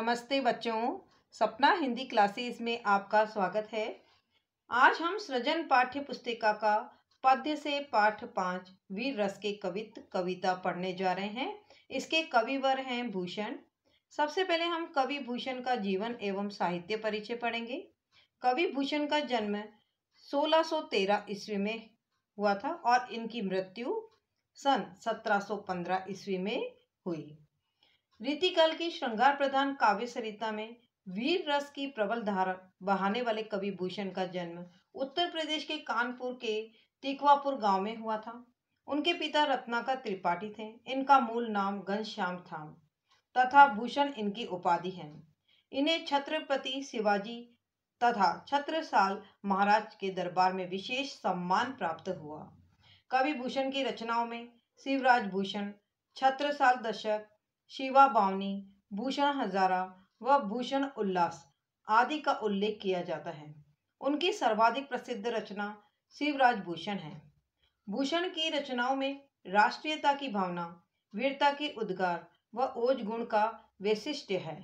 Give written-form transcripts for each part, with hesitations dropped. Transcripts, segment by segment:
नमस्ते बच्चों, सपना हिंदी क्लासेस में आपका स्वागत है। आज हम सृजन पाठ्य पुस्तिका का पद्य से पाठ 5 वीर रस के कविता पढ़ने जा रहे हैं। इसके कविवर हैं भूषण। सबसे पहले हम कवि भूषण का जीवन एवं साहित्य परिचय पढ़ेंगे। कवि भूषण का जन्म 1613 ईस्वी में हुआ था और इनकी मृत्यु सन 1715 ईस्वी में हुई। रीतिकाल की श्रृंगार प्रधान काव्य सरिता में वीर रस की प्रबल धारा बहाने वाले कवि भूषण का जन्म उत्तर प्रदेश के कानपुर के तिकवापुर गांव में हुआ था। उनके पिता रत्नाकर त्रिपाठी थे। इनका मूल नाम घनश्याम था तथा भूषण इनकी उपाधि है। इन्हें छत्रपति शिवाजी तथा छत्रसाल महाराज के दरबार में विशेष सम्मान प्राप्त हुआ। कवि भूषण की रचनाओं में शिवराज भूषण, छत्रसाल दशक, शिवा बावनी, भूषण हजारा व भूषण उल्लास आदि का उल्लेख किया जाता है। उनकी सर्वाधिक प्रसिद्ध रचना शिवराज भूषण है। भूषण की रचनाओं में राष्ट्रीयता की भावना, वीरता के उद्गार व ओज गुण का वैशिष्ट्य है।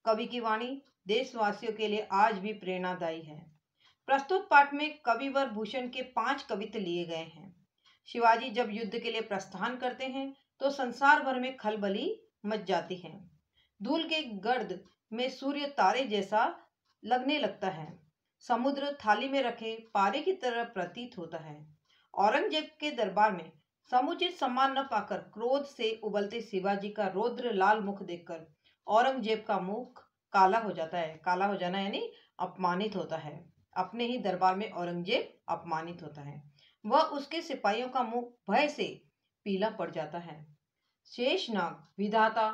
कवि की वाणी देशवासियों के लिए आज भी प्रेरणादायी है। प्रस्तुत पाठ में कविवर भूषण के 5 कवित्त लिए गए हैं। शिवाजी जब युद्ध के लिए प्रस्थान करते हैं तो संसार भर में खलबली मच जाती है। धूल के गर्द में सूर्य तारे जैसा लगने लगता है। समुद्र थाली में रखे पारे की तरह प्रतीत होता है। औरंगजेब के दरबार में समुचित सम्मान न पाकर क्रोध से उबलते शिवाजी का रौद्र लाल मुख देखकर औरंगजेब का मुख काला हो जाता है। काला हो जाना यानी अपमानित होता है। अपने ही दरबार में औरंगजेब अपमानित होता है। वह उसके सिपाहियों का मुंह भय से पीला पड़ जाता है। शेषनाग, विधाता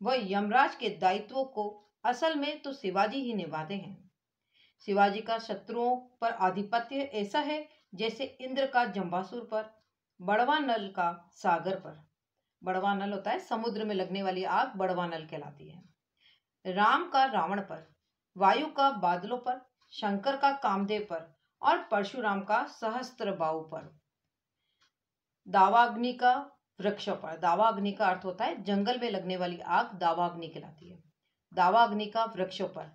व यमराज के दायित्वों को असल में तो शिवाजी ही निभाते हैं। शिवाजी का शत्रुओं पर आधिपत्य ऐसा है जैसे इंद्र का जंबासुर पर, बड़वा नल का सागर पर। बड़वा नल होता है समुद्र में लगने वाली आग, बड़वा नल कहलाती है। राम का रावण पर, वायु का बादलों पर, शंकर का कामदेव पर और परशुराम का सहस्त्रबाहु पर। दावाग्नि का वृक्षों पर। दावाग्नि का अर्थ होता है जंगल में लगने वाली आग, दावाग्नि कहलाती है। दावाग्नि का वृक्षों पर।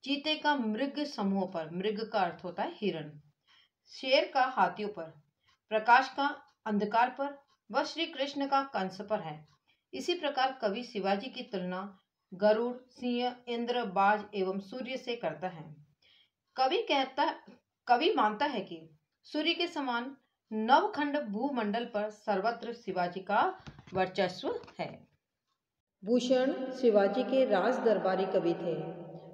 चीते का मृग समूह पर। मृग का अर्थ होता है हिरण। शेर का हाथियों पर। प्रकाश का अंधकार पर व श्री कृष्ण का कंस पर है। इसी प्रकार कवि शिवाजी की तुलना गरुड़, सिंह, इंद्र, बाज एवं सूर्य से करता है। कवि मानता है कि सूर्य के समान नवखंड भूमंडल पर सर्वत्र शिवाजी का वर्चस्व है। भूषण शिवाजी के राज दरबारी कवि थे।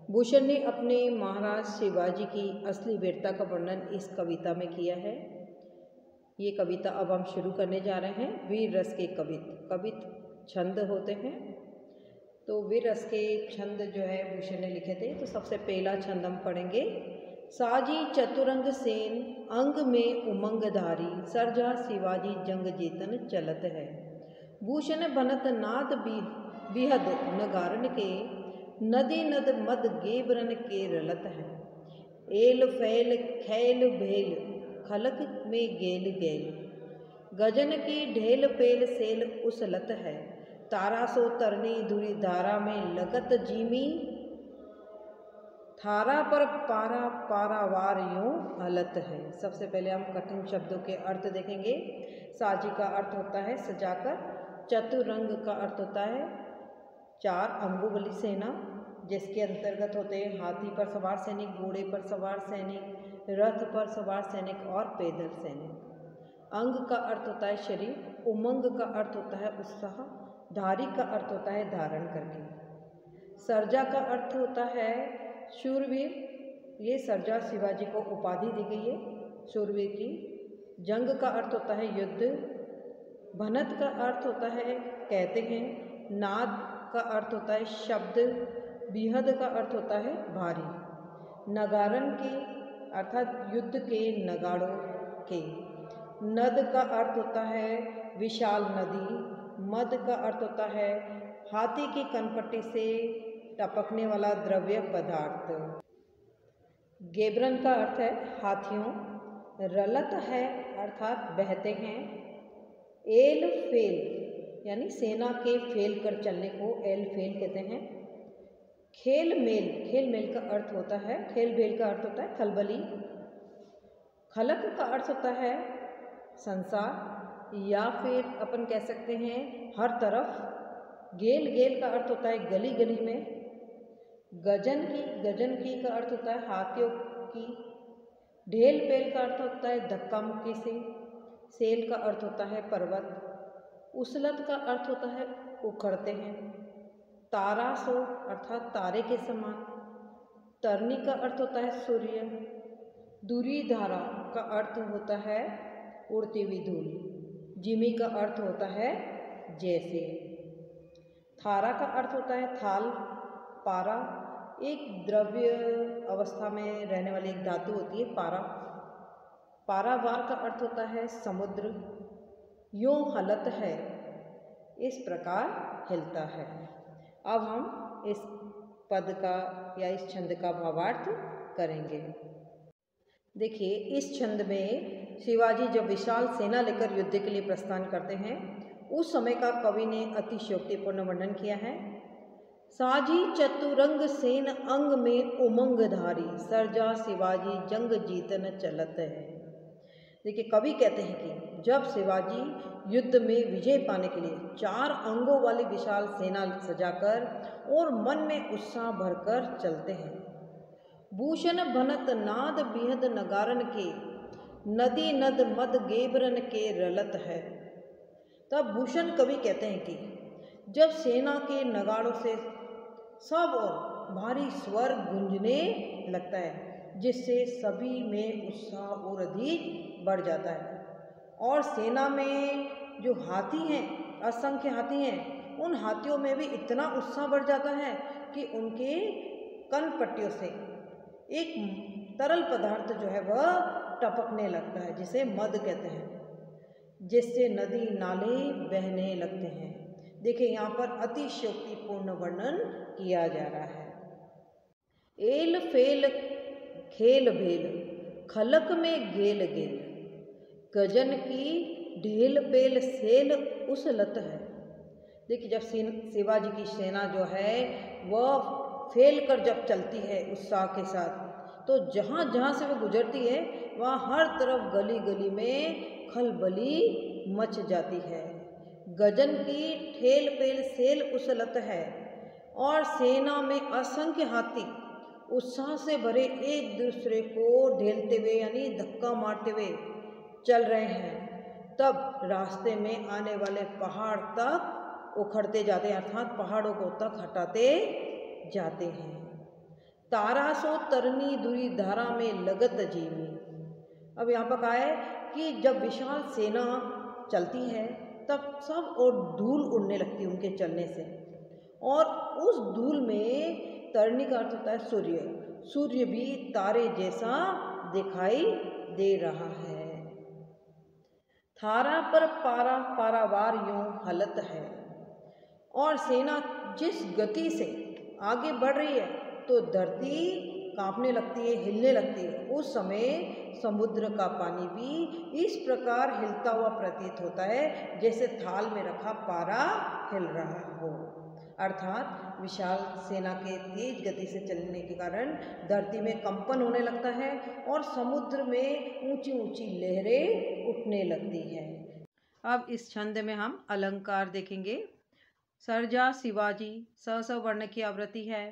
भूषण ने अपने महाराज शिवाजी की असली वीरता का वर्णन इस कविता में किया है। ये कविता अब हम शुरू करने जा रहे हैं। वीर रस के कवित छंद होते हैं। तो वीर रस के छंद जो है भूषण ने लिखे थे। तो सबसे पहला छंद हम पढ़ेंगे। साजी चतुरंग सेन, अंग में उमंग धारी, सरजा शिवाजी जंग जीतन चलत है। भूषण बनत नाद बिहद नगारन के, नदी नद मद गेबरन के रलत है। एल फैल खैल भेल, खलक में गेल गेल, गजन की ढेल पेल सेल उसलत है। तारा सो तरनी धुरी धारा में लगत जीमी, थारा पर पारा पारावार यूं हलत है। सबसे पहले हम कठिन शब्दों के अर्थ देखेंगे। साजी का अर्थ होता है सजाकर। चतुरंग का अर्थ होता है 4 अंगों वाली सेना, जिसके अंतर्गत होते हैं हाथी पर सवार सैनिक, घोड़े पर सवार सैनिक, रथ पर सवार सैनिक और पैदल सैनिक। अंग का अर्थ होता है शरीर। उमंग का अर्थ होता है उत्साह। धारी का अर्थ होता है धारण करके। सरजा का अर्थ होता है शूरवीर। ये सरजा शिवाजी को उपाधि दी गई है शूरवीर की। जंग का अर्थ होता है युद्ध। भनत का अर्थ होता है कहते हैं। नाद का अर्थ होता है शब्द। बिहद का अर्थ होता है भारी। नगारन के अर्थात युद्ध के नगाड़ों के। नद का अर्थ होता है विशाल नदी। मद का अर्थ होता है हाथी की कनपट्टी से टपकने वाला द्रव्य पदार्थ। गेबरन का अर्थ है हाथियों। रलत है अर्थात बहते हैं। एल फेल यानी सेना के फेल कर चलने को एल फेल कहते हैं। खेल मेल का अर्थ होता है, खेल मेल का अर्थ होता है खलबली। खलक का अर्थ होता है संसार, या फिर अपन कह सकते हैं हर तरफ। गेल का अर्थ होता है गली गली में। गजन की का अर्थ होता है हाथियों की। ढेल पेल का अर्थ होता है धक्का मुक्की से। सेल का अर्थ होता है पर्वत। उसलत का अर्थ होता है उखड़ते हैं। तारा सो अर्थात तारे के समान। तरनी का अर्थ होता है सूर्य। दूरी धारा का अर्थ होता है उड़ती हुई धूल। जिमी का अर्थ होता है जैसे। थारा का अर्थ होता है थाल। पारा एक द्रव्य अवस्था में रहने वाली एक धातु होती है पारा। पारावार का अर्थ होता है समुद्र। यूं हलत है, इस प्रकार हिलता है। अब हम इस पद का या इस छंद का भावार्थ करेंगे। देखिए, इस छंद में शिवाजी जब विशाल सेना लेकर युद्ध के लिए प्रस्थान करते हैं, उस समय का कवि ने अतिशयोक्तिपूर्ण वर्णन किया है। साजी चतुरंग सेन अंग में उमंग धारी, सरजा शिवाजी जंग जीतन चलत है। देखिए, कवि कहते हैं कि जब शिवाजी युद्ध में विजय पाने के लिए 4 अंगों वाली विशाल सेना सजाकर और मन में उत्साह भरकर चलते हैं। भूषण भनत नाद बिहद नगारन के, नदी नद मद गेबरन के रलत है। तब भूषण कवि कहते हैं कि जब सेना के नगाड़ों से सब और भारी स्वर गूंजने लगता है, जिससे सभी में उत्साह और अधिक बढ़ जाता है, और सेना में जो हाथी हैं, असंख्य हाथी हैं, उन हाथियों में भी इतना उत्साह बढ़ जाता है कि उनके कनपट्टियों से एक तरल पदार्थ जो है वह टपकने लगता है, जिसे मद कहते हैं, जिससे नदी नाले बहने लगते हैं। देखिए, यहाँ पर अतिशयोक्तिपूर्ण वर्णन किया जा रहा है। एल फेल खेल भेल, खलक में गेल गेल, गजन की ढेल पेल सेल उसलत है। देखिए, जब शिवाजी की सेना जो है वह फेल कर जब चलती है उत्साह के साथ, तो जहाँ जहाँ से वो गुजरती है वहाँ हर तरफ गली गली में खलबली मच जाती है। गजन की ठेल पेल सेल उसलत है, और सेना में असंख्य हाथी उत्साह से भरे एक दूसरे को ढेलते हुए यानी धक्का मारते हुए चल रहे हैं। तब रास्ते में आने वाले पहाड़ तक उखड़ते जाते हैं, अर्थात पहाड़ों को तक हटाते जाते हैं। तारा सो तरनी दुरी धारा में लगत जीवी। अब यहाँ पर कहा है कि जब विशाल सेना चलती है तब सब और धूल उड़ने लगती है उनके चलने से, और उस धूल में तरनी का अर्थ होता है सूर्य। सूर्य भी तारे जैसा दिखाई दे रहा है। थारा पर पारा पारावार यूं हलत है, और सेना जिस गति से आगे बढ़ रही है तो धरती कांपने लगती है, हिलने लगती है। उस समय समुद्र का पानी भी इस प्रकार हिलता हुआ प्रतीत होता है जैसे थाल में रखा पारा हिल रहा हो। अर्थात विशाल सेना के तेज गति से चलने के कारण धरती में कंपन होने लगता है और समुद्र में ऊंची ऊंची लहरें उठने लगती है। अब इस छंद में हम अलंकार देखेंगे। सरजा शिवाजी स वर्ण की आवृत्ति है।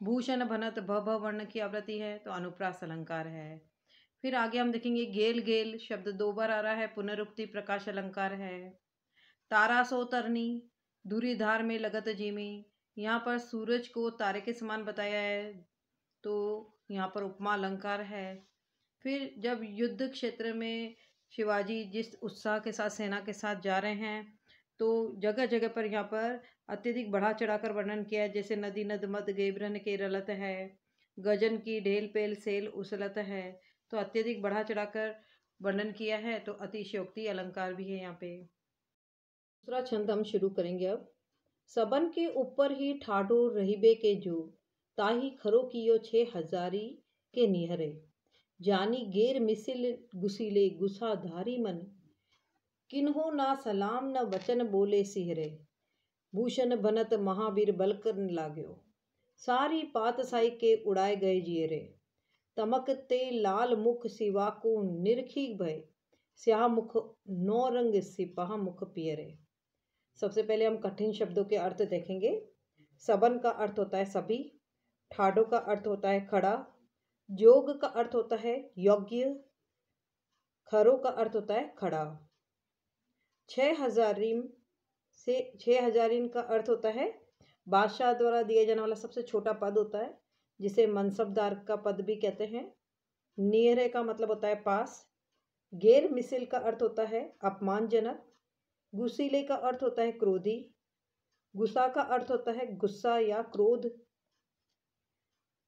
भूषण भनत भ वर्ण की आवृत्ति है, तो अनुप्रास अलंकार है। फिर आगे हम देखेंगे गेल गेल शब्द 2 बार आ रहा है, पुनरुक्ति प्रकाश अलंकार है। तारा सो तरनी दूरी धार में लगत जीमी, यहाँ पर सूरज को तारे के समान बताया है, तो यहाँ पर उपमा अलंकार है। फिर जब युद्ध क्षेत्र में शिवाजी जिस उत्साह के साथ सेना के साथ जा रहे हैं, तो जगह जगह पर यहाँ पर अत्यधिक बढ़ा चढ़ाकर वर्णन किया है, जैसे नदी नद मद गेबरन के रलत है, गजन की ढेल पेल सेल उसलत है, तो अत्यधिक बढ़ा चढ़ाकर वर्णन किया है, तो अतिशयोक्ति अलंकार भी है यहाँ पे। दूसरा छंद हम शुरू करेंगे अब। सबन के ऊपर ही ठाडो रहीबे के जो, ताही खरो कियो 6000 के निहरे, जानी गेर मिसिल गुसीले गुसा धारी मन, किन्हो ना सलाम न वचन बोले सिहरे, भूषण बनत महावीर बलकर लाग्यो, सारी पातशाही के उड़ाए गए जियरे। तमकते लाल मुख सिवा को निरखी भय, स्याह मुख नौ रंग सिपाह मुख पियरे। सबसे पहले हम कठिन शब्दों के अर्थ देखेंगे। सबन का अर्थ होता है सभी, ठाडो का अर्थ होता है खड़ा, जोग का अर्थ होता है योग्य, खरो का अर्थ होता है खड़ा। 6,000 से 6,000 का अर्थ होता है बादशाह द्वारा दिए जाने वाला सबसे छोटा पद होता है, जिसे मनसबदार का पद भी कहते हैं। नियरे का मतलब होता है पास। गैर मिसिल का अर्थ होता है अपमानजनक। गुसीले का अर्थ होता है क्रोधी। गुस्सा का अर्थ होता है गुस्सा या क्रोध।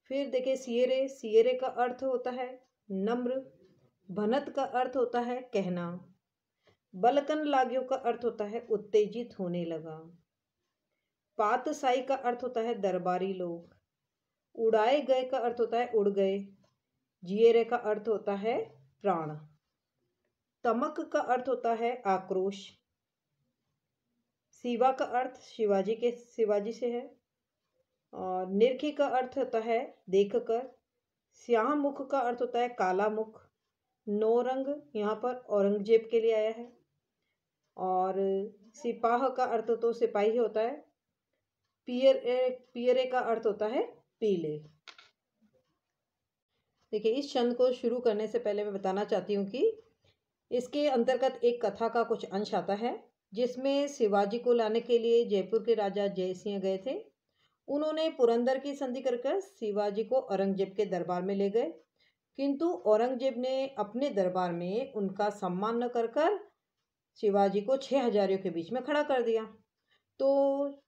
फिर देखिए सियरे, सियरे का अर्थ होता है नम्र। भनत का अर्थ होता है कहना। बलकन लाग्यो का अर्थ होता है उत्तेजित होने लगा। पातशाही का अर्थ होता है दरबारी लोग। उड़ाए गए का अर्थ होता है उड़ गए। जियरे का अर्थ होता है प्राण। तमक का अर्थ होता है आक्रोश। शिवा का अर्थ शिवाजी से है। और निरखी का अर्थ होता है देखकर। स्याह मुख का अर्थ होता है काला मुख। नौ रंग यहाँ पर औरंगजेब के लिए आया है। और सिपाह का अर्थ तो सिपाही होता है। पियरे का अर्थ होता है पीले। देखिए, इस छंद को शुरू करने से पहले मैं बताना चाहती हूँ कि इसके अंतर्गत एक कथा का कुछ अंश आता है, जिसमें शिवाजी को लाने के लिए जयपुर के राजा जयसिंह गए थे। उन्होंने पुरंदर की संधि कर शिवाजी को औरंगजेब के दरबार में ले गए, किंतु औरंगजेब ने अपने दरबार में उनका सम्मान न कर शिवाजी को 6,000 के बीच में खड़ा कर दिया। तो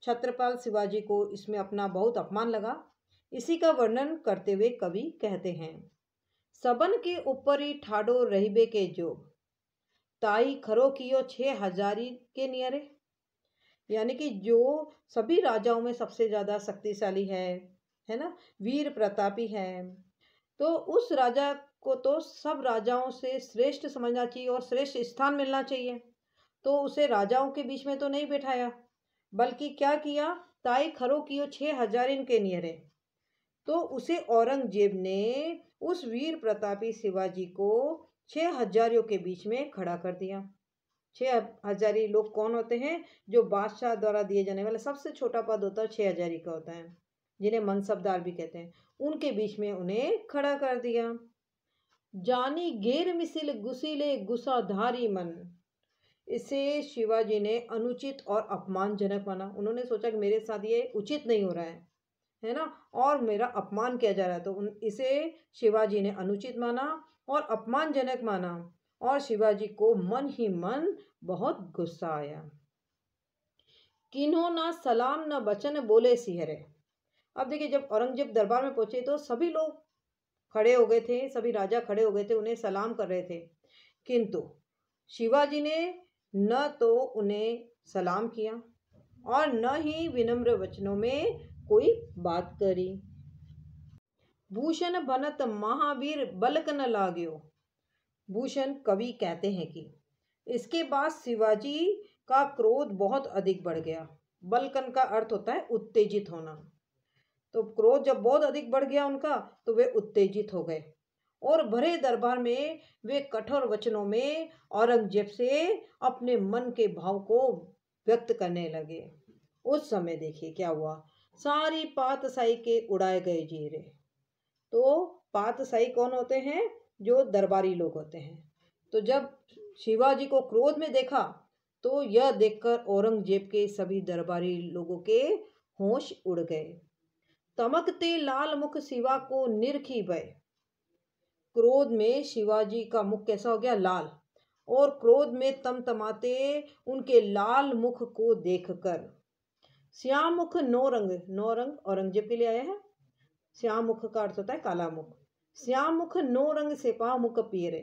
छत्रपाल शिवाजी को इसमें अपना बहुत अपमान लगा। इसी का वर्णन करते हुए कवि कहते हैं, सबन के ऊपर ही ठाडो रहीबे के जो, ताई खरो कियो 6,000 के नियरे। यानी कि जो सभी राजाओं में सबसे ज्यादा शक्तिशाली है ना, वीर प्रतापी है, तो उस राजा को तो सब राजाओं से श्रेष्ठ समझना चाहिए और श्रेष्ठ स्थान मिलना चाहिए। तो उसे राजाओं के बीच में तो नहीं बैठाया, बल्कि क्या किया, ताई खरो कियो 6,000 के नियरे। तो उसे औरंगजेब ने उस वीर प्रतापी शिवाजी को 6,000 के बीच में खड़ा कर दिया। 6,000 लोग कौन होते हैं? जो बादशाह द्वारा दिए जाने वाला सबसे छोटा पद होता है 6,000 का होता है, जिन्हें मनसबदार भी कहते हैं। उनके बीच में उन्हें खड़ा कर दिया। जानी गैर मिसिल गुसीले गुसाधारी मन, इसे शिवाजी ने अनुचित और अपमानजनक माना। उन्होंने सोचा कि मेरे साथ ये उचित नहीं हो रहा है ना, और मेरा अपमान किया जा रहा है। तो इसे शिवाजी ने अनुचित माना और अपमानजनक माना, और शिवाजी को मन ही मन बहुत गुस्सा आया। किन्हों ना सलाम न बचन बोले सिहरे। अब देखिए, जब औरंगजेब दरबार में पहुंचे तो सभी लोग खड़े हो गए थे, सभी राजा खड़े हो गए थे, उन्हें सलाम कर रहे थे, किंतु शिवाजी ने न तो उन्हें सलाम किया और न ही विनम्र वचनों में कोई बात करी। भूषण बनत महावीर बलक न लाग्यो। भूषण कवि कहते हैं कि इसके बाद शिवाजी का क्रोध बहुत अधिक बढ़ गया। बलकन का अर्थ होता है उत्तेजित होना। तो क्रोध जब बहुत अधिक बढ़ गया उनका, तो वे उत्तेजित हो गए और भरे दरबार में वे कठोर वचनों में औरंगजेब से अपने मन के भाव को व्यक्त करने लगे। उस समय देखिए क्या हुआ, सारी पातशाही के उड़ाए गए जीरे। तो पातशाही कौन होते हैं? जो दरबारी लोग होते हैं। तो जब शिवाजी को क्रोध में देखा, तो यह देखकर औरंगजेब के सभी दरबारी लोगों के होश उड़ गए। तमकते लाल मुख शिवा को निरखी भय। क्रोध में शिवाजी का मुख कैसा हो गया? लाल। और क्रोध में तमतमाते उनके लाल मुख को देखकर श्याम मुख नौ रंग, नौ रंग औरंगजेब के लिए आया है। श्याम मुख का अर्थ होता है काला मुख। श्याम मुख नौ रंग सिपाह मुख पियरे।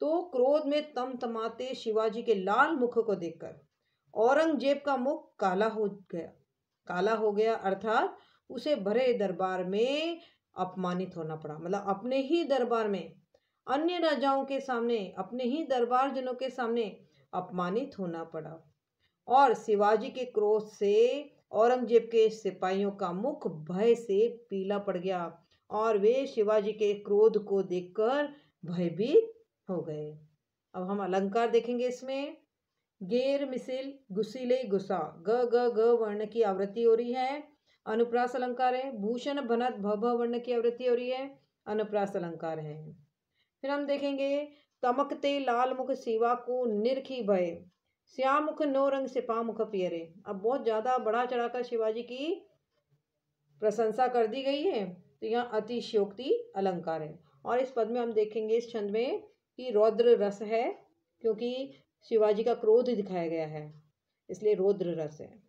तो क्रोध में तमतमाते शिवाजी के लाल मुख को देखकर औरंगजेब का मुख काला हो गया। काला हो गया अर्थात उसे भरे दरबार में अपमानित होना पड़ा। मतलब अपने ही दरबार में, अन्य राजाओं के सामने, अपने ही दरबारजनों के सामने अपमानित होना पड़ा। और शिवाजी के क्रोध से औरंगजेब के सिपाहियों का मुख भय से पीला पड़ गया और वे शिवाजी के क्रोध को देखकर भयभीत हो गए। अब हम अलंकार देखेंगे इसमें। गेर मिसिल गुसीले गुसा, ग ग ग वर्ण की आवृत्ति हो रही है, अनुप्रास अलंकार है। भूषण भनत भ भ वर्ण की आवृत्ति हो रही है, अनुप्रास अलंकार है। फिर हम देखेंगे तमकते लाल मुख शिवा को निरखी भय, श्याम मुख नो रंग सिपा मुख पियरे। अब बहुत ज्यादा बढ़ा चढ़ाकर शिवाजी की प्रशंसा कर दी गई है, तो यहाँ अतिशयोक्ति अलंकार है। और इस पद में हम देखेंगे इस छंद में कि रौद्र रस है, क्योंकि शिवाजी का क्रोध दिखाया गया है, इसलिए रौद्र रस है।